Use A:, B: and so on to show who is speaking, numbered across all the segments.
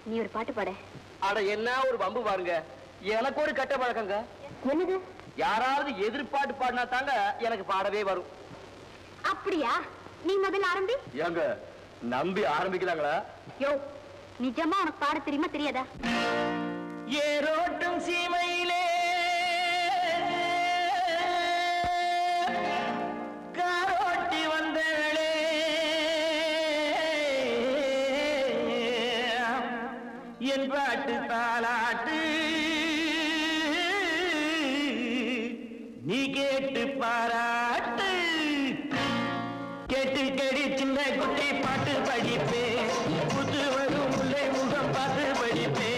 A: நீ ஒரு பாட்டு பாட.
B: அட என்ன ஒரு வம்பு பாருங்க, எனக்கு ஒரு கட்ட பழக்கங்க.
A: என்னது?
B: யாராவது எதிர்பாட்டு பாடினா தாங்க எனக்கு பாடவே வரும்.
A: அப்படியா? நீ முதல்ல ஆரம்பி.
B: ஏங்க நம்பி ஆரம்பிக்கலாங்களா?
A: யோ, நிஜமா உனக்கு பாட தெரியுமா தெரியாதா?
B: ஏரோட்டும் சீமையிலே காரோட்டி வந்தவளே, என் பாட்டு தாலாட்டு நீ கேட்டு பாராட்டு. கேட்டு கடி சின்ன குட்டி பாட்டு படிப்பே, புது வரும் முல்லை முகம் பார்த்து படிப்பே.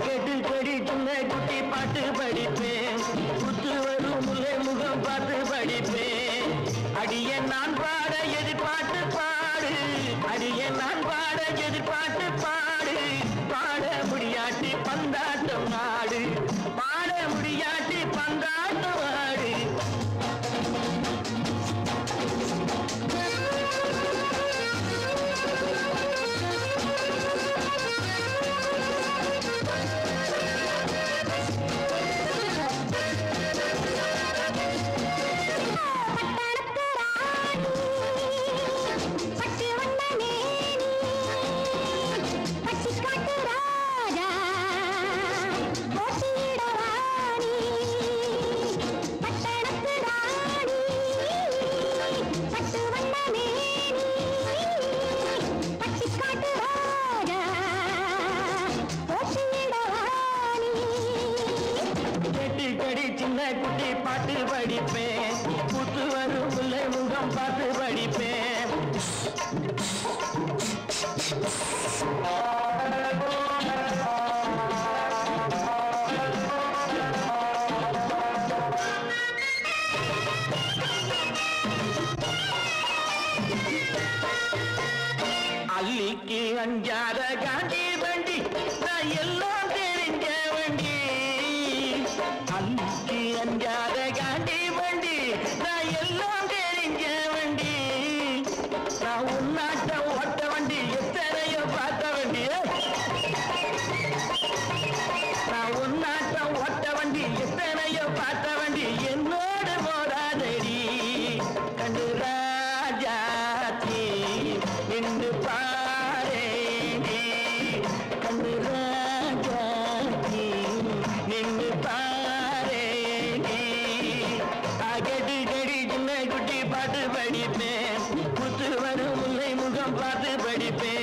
B: கேட்டு கடி சின்ன குட்டி பாட்டு படிப்பேன், புது வரும் முல்லை முகம் பார்த்து படிப்பேன். அடிய நான் பாட எதிர்பாட்டு பாடு, அடிய நான் பாட எதிர்பாட்டு பாடு. பாட முடியாட்டி பந்தாட்டம் நாடு, பாட முடியாட்டி பந்தாட்டம் ஆடு. குட்டி பாட்டு படிப்பேன், புத்து வரும் முல்லை முகம் பார்த்து படிப்பேன். அள்ளிக்கு அஞ்சாத காண்டி வண்டி, நான் எல்லாம் தெரிஞ்ச வண்டி. அள்ளிக்கு அஞ்சாத காண்டி வண்டி, நான் எல்லாம் தெரிஞ்ச வண்டி. நான் உன்னாட்ட ஓட்ட வண்டி, எத்தனையோ பார்த்த வண்டி. நான் உன்னாட்ட ஓட்ட வண்டி, எத்தனையோ பார்த்த வண்டி. என்னோடு போராதடி கண்டு ராஜாத்தி நின்று பாரேடி, கண்டு ராஜாத்தி நின்று பாரேடி. அகடி கடி சின்ன குட்டி பாட்டு படிப்பேன், புத்து வரும் முல்லை முகம் பார்த்து படிப்பேன்.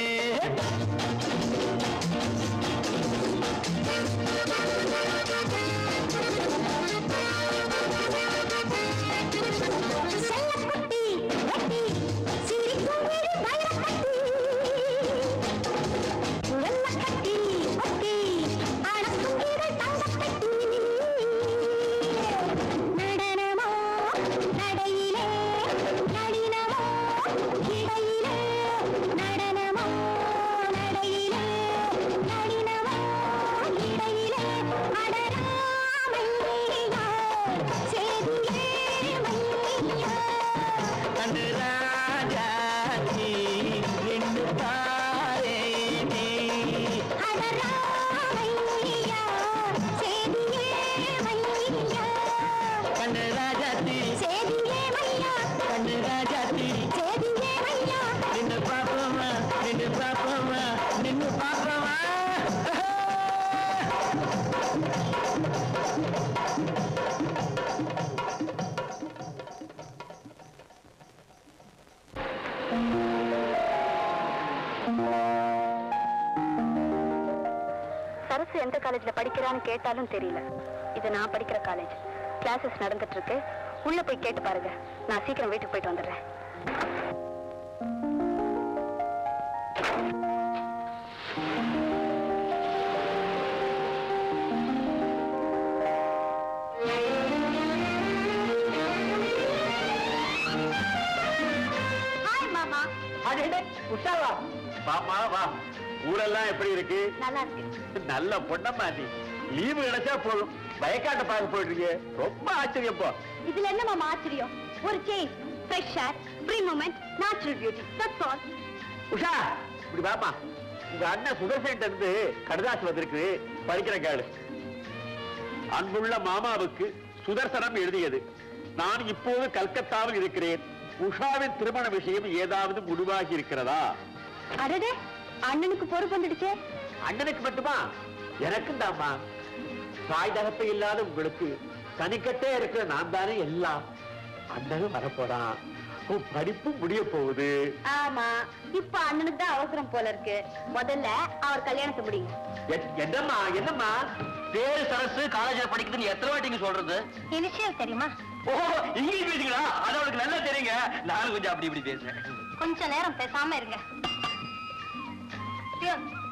A: சரசு எந்த காலேஜ்ல படிக்கிறான்னு கேட்டாலும் தெரியல. இது நான் படிக்கிற காலேஜ். கிளாஸஸ் நடந்துட்டு இருக்கு. உள்ள போய் கேட்டு பாருங்க. நான் சீக்கிரம் வீட்டுக்கு போயிட்டு வந்துடுறேன். ஹாய் மாமா.
B: அடே உஷாவா, பாமா வா. ஊரெல்லாம் எப்படி இருக்கு?
A: நல்லா இருக்கு.
B: நல்ல பொண்ணம்மா நீ. லீவு கிடைச்சா போதும் வயக்காட்ட பார்க்க போயிட்டு ரொம்ப ஆச்சரியம். போ.
A: இதுல என்ன மாமா ஆச்சரியம்? ஒரு change, fresh air, free moment, natural beauty. That's all.
C: Usha, இப்படி பாப்பா, உங்க அண்ணன் சுதர்சன் இருந்து கடுதாசி வந்திருக்கு, படிக்கிற கேளு. அன்புள்ள மாமாவுக்கு சுதர்சனம் எழுதியது. நான் இப்போது கல்கத்தாவில் இருக்கிறேன். உஷாவின் திருமண விஷயம் ஏதாவது முடிவாகி இருக்கிறதா?
A: அடடே, அண்ணனுக்கு பொறுப்பு வந்துடுச்சே.
C: அண்ணனுக்கு மட்டுமா? எனக்கும் தாமா. தாய் தகப்பை இல்லாத உங்களுக்கு தனிக்கட்டே இருக்கிற நான் தானே எல்லாம். அண்ணனும் வரப்போறான், படிப்பு முடிய போகுது.
A: ஆமா, இப்ப அண்ணனுக்கு தான் அவசரம் போல இருக்கு. முதல்ல அவர் கல்யாணத்தை முடியுங்க.
C: என்னம்மா என்னம்மா பேரு சரசு காலேஜ்ல படிக்குதுன்னு எத்தனை வாட்டிங்க சொல்றது?
A: இனிஷியல் தெரியுமா?
C: ஓ, இங்கிலீஷ் பேசுங்களா? அது அவளுக்கு நல்லா தெரியுங்க. நானும் கொஞ்சம் அப்படி இப்படி பேசுறேன்.
A: கொஞ்ச நேரம் பேசாம இருங்க.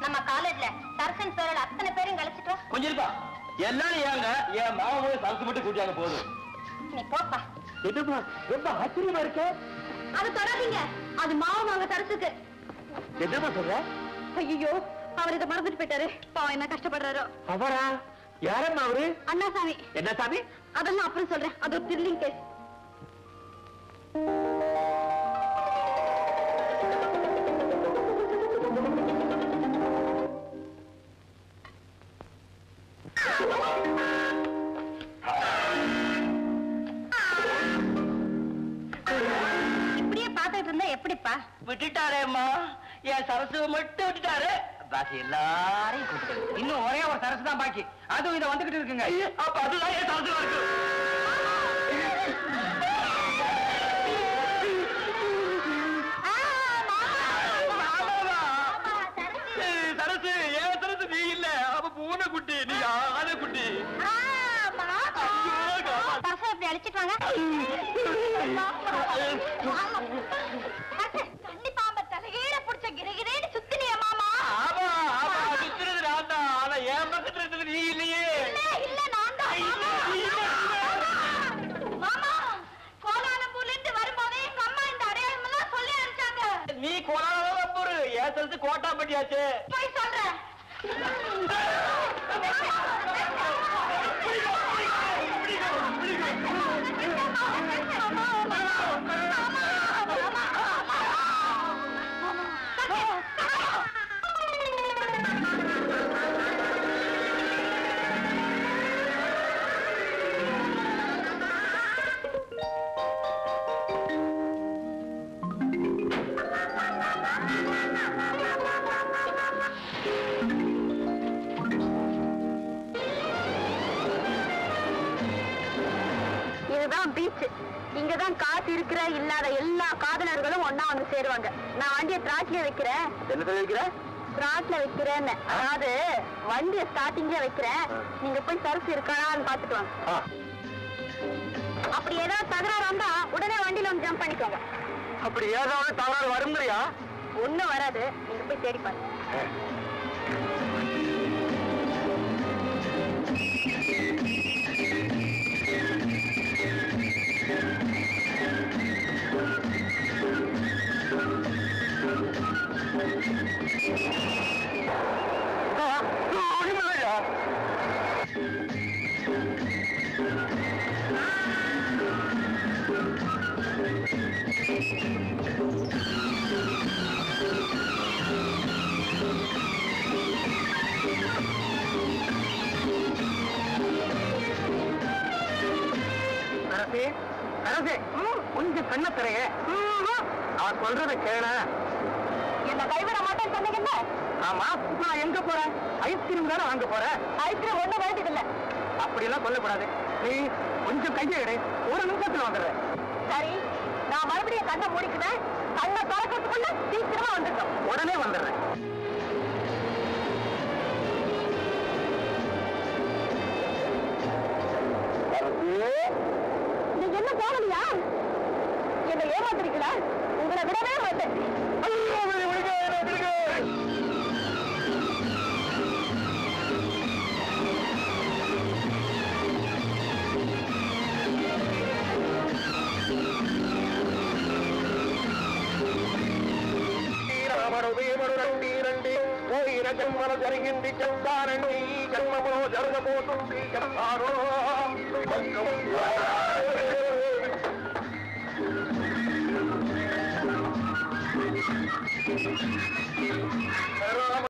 A: நம்ம காலேஜ்ல சரசன் பேரோட அத்தனை பேரும் கழிச்சிட்டு வா.
C: கொஞ்சம் இருப்பா, எல்லாரும் ஏங்க என் மாமாவும் சரசு மட்டும் கூட்டியாங்க போதும்.
A: நீ போப்பா.
C: என்னம்மா ரொம்ப ஆச்சரியமா இருக்க?
A: அது தொடாதீங்க, அது மாமாங்க சரசுக்கு.
C: என்னம்மா சொல்ற?
A: ஐயோ, அவர் இதை மறந்துட்டு போயிட்டாரு. பாவம் என்ன கஷ்டப்படுறாரோ.
C: அவரா? யாரம்மா அவரு?
A: அண்ணாசாமி.
C: என்ன சாமி?
A: அதெல்லாம் அப்புறம் சொல்றேன். அது ஒரு த்ரில்லிங் கேஸ். இப்படியே பாத்துட்டு இருந்தா எப்படிப்பா?
B: விட்டுட்டாரேம்மா, என் சரசுவை மட்டும் விட்டுட்டாரு. பாக்கி எல்லாரையும் கூப்பிட்டு இன்னும் ஒரே ஒரு சரசு தான் பாக்கி. அதுவும் இதை வந்துகிட்டு இருக்குங்க. அப்ப அதுதான் என் சரசுவா இருக்கு. சரசு ஏன் சரசு நீ இல்ல, அப்ப பூனை குட்டி, நீ ஆன குட்டி.
A: சரசை எப்படி அழிச்சிட்டு வாங்க. கண்ணி பாம்ப தலைகீழ புடிச்ச கிரகிரேன்னு சுத்தினிய மாமா.
B: ஆமா ஆமா, சுத்துறது நான் தான். ஆனா என் பக்கத்துல இருக்கிறது நீ இல்லையே.
A: இல்ல நான் தான் மாமா. கோலாலம்பூர்ல இருந்து வரும்போதே எங்க அம்மா இந்த அடையாளம் எல்லாம் சொல்லி அனுப்பிச்சாங்க.
B: நீ கோலாலம்பூர், ஏன் சரசு கோட்டாப்பட்டியாச்சு.
A: போய் சொல்றேன். இதுதான் பீச். இங்கதான் காசு இருக்கிற இல்லாத எல்லா காதலர்களும் ஒன்னா வந்து சேருவாங்க. நான் வண்டியை திராட்ல வைக்கிறேன்.
C: என்ன வைக்கிற?
A: திராட்ல வைக்கிறேன்னு, அதாவது வண்டியை ஸ்டார்டிங்ல வைக்கிறேன். நீங்க போய் சரசு இருக்கானான்னு பாத்துட்டு வாங்க. அப்படி ஏதாவது தகராறு வந்தா உடனே வண்டியில வந்து ஜம்ப் பண்ணிக்கோங்க.
C: அப்படி ஏதாவது தகராறு வருங்கறியா?
A: ஒண்ணும் வராது, நீங்க போய் தேடி பாருங்க.
C: கொஞ்சம் கண்ண திரைய அவன் சொல்றத கேள.
A: என்ன கைவிட மாட்டேன்னு சொன்னீங்கல்ல?
C: ஆமா, நான் எங்க போறேன்? ஐஸ்கிரீம் தானே வாங்க போறேன்.
A: ஐஸ்கிரீம் ஒண்ணும் வேண்டியது இல்ல.
C: அப்படி எல்லாம் சொல்லக்கூடாது. நீ கொஞ்சம் கையை எடு, ஒரு நிமிஷத்துல வந்துடுறேன்.
A: சரி, நான் மறுபடியும் கண்ணை மூடிக்குவேன். கண்ணை திறக்கிறதுக்குள்ள சீக்கிரமா வந்துட்டோம்.
C: உடனே வந்துடுறேன்.
A: நீங்க என்ன போகலையா? என்ன ஏமாத்துறீங்களா? உங்களை விடவே மாட்டேன்.
C: జన్మల జరిగింది చెప్తానండి. జన్మలో జరగబోతుంది చెప్తారో.